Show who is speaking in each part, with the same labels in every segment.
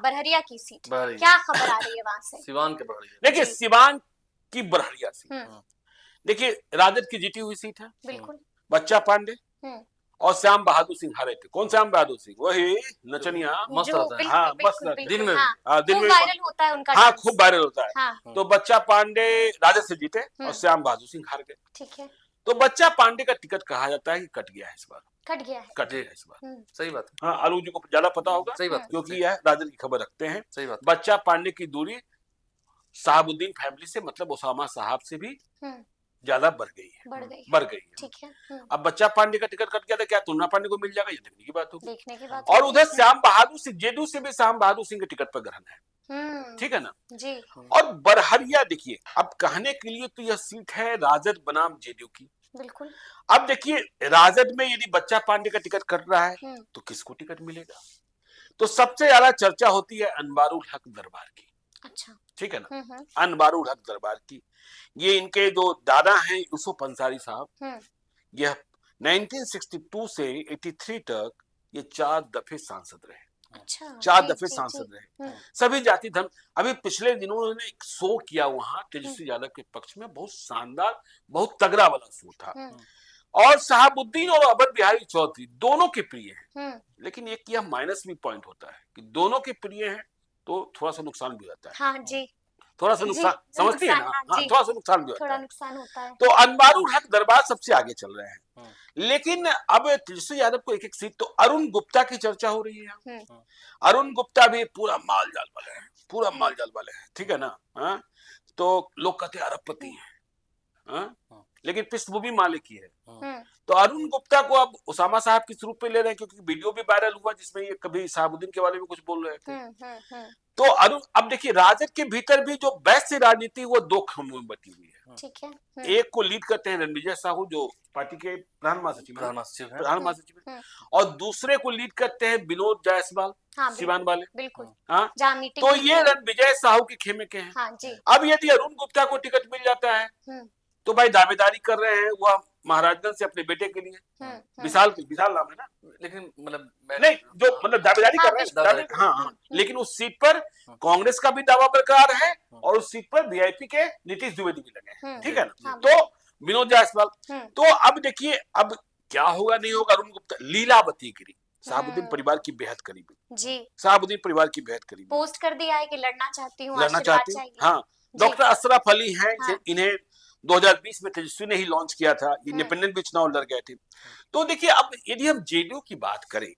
Speaker 1: बरहरिया की सीट,
Speaker 2: बरहरिया।
Speaker 1: क्या खबर आ रही है वहां से?
Speaker 2: सिवान के बरहरिया।
Speaker 3: देखिए
Speaker 1: जी।
Speaker 3: सिवान की बरहरिया सीट,
Speaker 1: हम्म,
Speaker 3: देखिए राजद की जीती हुई सीट है,
Speaker 1: बिल्कुल।
Speaker 3: बच्चा पांडे
Speaker 1: हम्म,
Speaker 3: और श्याम बहादुर सिंह हारे थे। कौन श्याम बहादुर सिंह? वही नचनिया,
Speaker 2: मस्त
Speaker 1: जो
Speaker 2: रहता है।
Speaker 3: हाँ,
Speaker 1: बिल्कुल
Speaker 3: मस्त
Speaker 1: बिल्कुल
Speaker 3: रहता है।
Speaker 1: बिल्कुल,
Speaker 2: दिन में
Speaker 1: हाँ,
Speaker 3: दिन
Speaker 1: खूब
Speaker 3: में
Speaker 1: वायरल होता है उनका
Speaker 3: हाँ
Speaker 1: डांस।
Speaker 3: खूब वायरल होता है।
Speaker 1: हाँ,
Speaker 3: तो बच्चा पांडे राजद से जीते और श्याम बहादुर सिंह हार गए।
Speaker 1: ठीक है,
Speaker 3: तो बच्चा पांडे का टिकट कहा जाता है कि कट गया है इस बार,
Speaker 1: कट गया है।
Speaker 3: कट गया है इस बार।
Speaker 2: सही बात है।
Speaker 3: हाँ, अरुण जी को ज्यादा पता होगा
Speaker 2: सही बात है।
Speaker 3: क्योंकि यह राजद की खबर रखते हैं।
Speaker 2: सही बात है।
Speaker 3: बच्चा पांडे की दूरी साहबुद्दीन फैमिली से, मतलब ओसामा साहब से भी
Speaker 1: हम्म,
Speaker 3: ज्यादा बढ़ गई है,
Speaker 1: बढ़ गई है,
Speaker 3: बढ़ गई है।
Speaker 1: ठीक है।
Speaker 3: अब बच्चा पांडे का टिकट कट गया था, क्या तुलना पांडे को मिल जाएगा? ये देखने की बात होगी।
Speaker 1: देखने की बात
Speaker 3: और
Speaker 1: होगी।
Speaker 3: उधर श्याम बहादुर सिंह, जेडीयू से भी श्याम बहादुर सिंह के टिकट पर ग्रहण है, ठीक है ना।
Speaker 1: जी,
Speaker 3: और बरहरिया देखिए, अब कहने के लिए तो यह सीट है राजद बनाम जेडीयू की।
Speaker 1: बिल्कुल।
Speaker 3: अब देखिए राजद में यदि बच्चा पांडे का टिकट कट रहा है तो किसको टिकट मिलेगा? तो सबसे ज्यादा चर्चा होती है अनवारुल हक दरबार की,
Speaker 1: अच्छा,
Speaker 3: ठीक है ना। अनवारुल हक दरबार की, ये इनके जो दादा हैं यूसुफ अंसारी साहब, यह 1962 से 83 तक ये 4 दफे सांसद रहे।
Speaker 1: अच्छा,
Speaker 3: 4
Speaker 1: जी,
Speaker 3: दफे
Speaker 1: जी,
Speaker 3: सांसद
Speaker 1: जी,
Speaker 3: रहे, सभी जाति धर्म। अभी पिछले दिनों उन्होंने एक शो किया वहां तेजस्वी यादव के पक्ष में, बहुत शानदार, बहुत तगड़ा वाला शो था। और शहाबुद्दीन और अवध बिहारी चौधरी दोनों के प्रिय हैं, लेकिन एक यह माइनस भी पॉइंट होता है कि दोनों के प्रिय हैं तो थोड़ा सा नुकसान भी होता है।
Speaker 1: हाँ जी,
Speaker 3: थोड़ा सा नुकसान, समझती है ना। हाँ, थोड़ा सा नुकसान भी होता
Speaker 1: थोड़ा
Speaker 3: है,
Speaker 1: नुकसान होता है।
Speaker 3: तो अनवारुल हक दरबार सबसे आगे चल रहे हैं। लेकिन अब तेजस्वी यादव को एक एक सीट, तो अरुण गुप्ता की चर्चा हो रही है। अरुण गुप्ता भी पूरा माल जाल वाले हैं, पूरा माल जाल वाले हैं, ठीक है ना। हाँ, तो लोग कहते हैं अरबपति हैं, लेकिन पृष्ठभूमि मालिक की है। तो अरुण गुप्ता को अब उसामा साहब किस रूप में ले रहे हैं, क्योंकि वीडियो भी वायरल हुआ जिसमें ये कभी शहाबुद्दीन के बारे में कुछ बोल रहे थे। तो अरुण, अब देखिए राजद के भीतर भी जो वैश्य राजनीति वो 2 खंभों में बटी हुई है,
Speaker 1: ठीक है।
Speaker 3: एक को लीड करते हैं रणविजय साहू जो पार्टी के प्रधान महासचिव हैं, और दूसरे को लीड करते हैं विनोद जायसवाल, सिवान वाले।
Speaker 1: बिल्कुल।
Speaker 3: हाँ, तो ये रणविजय साहू के खेमे के हैं।
Speaker 1: हाँ जी।
Speaker 3: अब यदि अरुण गुप्ता को टिकट मिल जाता है तो भाई दावेदारी कर रहे हैं वह महाराजगंज से अपने बेटे के लिए, विशाल नाम है ना,
Speaker 2: लेकिन मतलब
Speaker 3: नहीं, जो मतलब दावेदारी कर रहे हैं। हाँ, लेकिन उस सीट पर कांग्रेस का भी दावा बरकरार है और उस सीट पर वीआईपी के नीतीश द्विवेदी भी लगे हैं, ठीक है ना। तो विनोद जायसवाल, तो अब देखिए अब क्या होगा नहीं होगा। अरुण गुप्ता, लीलावती गिरी शहाबुद्दीन परिवार की बेहद करीबी जी, शहाबुद्दीन परिवार की बेहद करीबी, पोस्ट कर दिया है कि लड़ना चाहती हूँ, हाँ। डॉक्टर अशरफ अली हैं, इन्हें 2020 में तेजस्वी ने ही लॉन्च किया था, इंडिपेंडेंट भी चुनाव लड़ गए थे। तो देखिए अब यदि हम जेडीयू की बात करें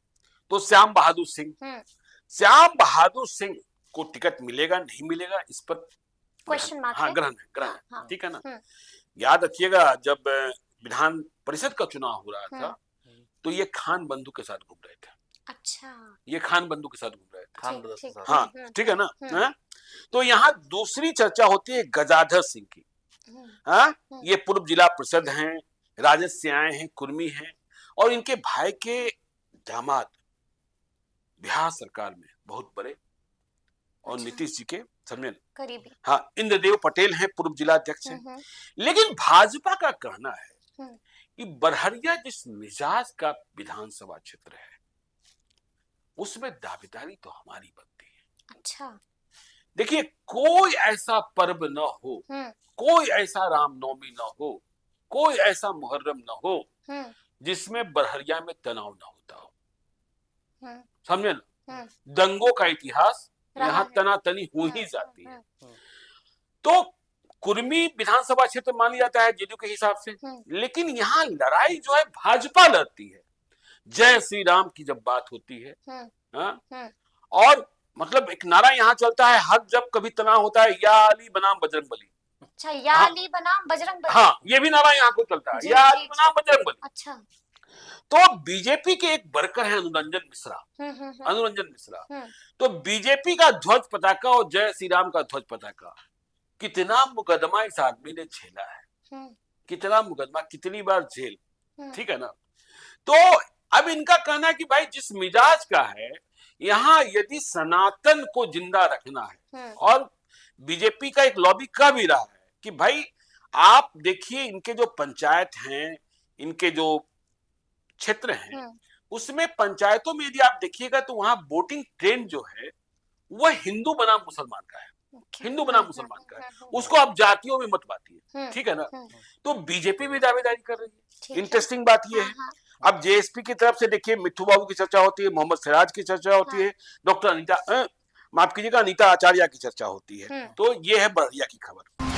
Speaker 3: तो श्याम बहादुर सिंह को टिकट मिलेगा नहीं मिलेगा इस पर
Speaker 1: क्वेश्चन मार्क
Speaker 3: है, ग्रहण है, ठीक है ना। याद रखिएगा जब विधान परिषद का चुनाव हो रहा था तो ये खान बंधु के साथ घूम रहे थे। अच्छा, ये खान बंधु के साथ घूम रहे थे, हाँ, ठीक है ना। तो यहाँ दूसरी चर्चा होती है गजाधर सिंह की। हाँ, ये पूर्व जिला परिषद हैं, राजद से आए हैं, कुर्मी हैं, और इनके भाई के दामाद बिहार सरकार में बहुत बड़े और नीतीश जी के समझे करीबी, हाँ, इंद्रदेव पटेल हैं, पूर्व जिला अध्यक्ष हैं। लेकिन भाजपा का कहना है कि बरहरिया जिस मिजाज का विधानसभा क्षेत्र है उसमें दावेदारी तो हमारी बनती है। अच्छा, देखिए कोई ऐसा पर्व न हो, कोई ऐसा रामनवमी न हो, कोई ऐसा मुहर्रम न हो जिसमें बरहरिया में तनाव न होता हो, समझे ना। दंगों का इतिहास यहाँ तनातनी हो ही जाती है। तो कुर्मी विधानसभा क्षेत्र मान लिया जाता है जेडीयू के हिसाब से, लेकिन यहाँ लड़ाई जो है भाजपा लड़ती है। जय श्री राम की जब बात होती है, और मतलब एक नारा यहाँ चलता है, हर जब कभी तनाव होता है, या अली बनाम बजरंग बली। अच्छा, या अली बनाम बजरंग बली, हाँ, ये भी नारा यहाँ को चलता है, या अली बनाम बजरंग बली। अच्छा, तो बीजेपी के एक वर्कर है अनुरंजन मिश्रा, तो बीजेपी का ध्वज पताका और जय श्री राम का ध्वज पताका, कितना मुकदमा इस आदमी ने झेला है, कितना मुकदमा, कितनी बार जेल, ठीक है ना। तो अब इनका कहना है कि भाई जिस मिजाज का है यहाँ यदि सनातन को जिंदा रखना है, और बीजेपी का एक लॉबी कह भी रहा है कि भाई आप देखिए इनके जो पंचायत हैं, इनके जो क्षेत्र हैं, उसमें पंचायतों में यदि आप देखिएगा तो वहां वोटिंग ट्रेंड जो है वह हिंदू बनाम मुसलमान का है, हिंदू बनाम मुसलमान का है,
Speaker 1: हम्म,
Speaker 3: उसको आप जातियों में मत बांटिए,
Speaker 1: हम्म,
Speaker 3: ठीक है ना।
Speaker 1: हम्म,
Speaker 3: तो बीजेपी भी दावेदारी कर रही
Speaker 1: ठीक
Speaker 3: है।
Speaker 1: है।
Speaker 3: इंटरेस्टिंग बात ये
Speaker 1: हाँ,
Speaker 3: है,
Speaker 1: हाँ,
Speaker 3: अब जेएसपी की तरफ से देखिए मिट्ठू बाबू की चर्चा होती है, मोहम्मद सिराज की चर्चा होती
Speaker 1: हाँ।
Speaker 3: है, डॉक्टर अनीता माफ कीजिएगा अनीता आचार्य की चर्चा होती है। तो ये है बड़िया की खबर।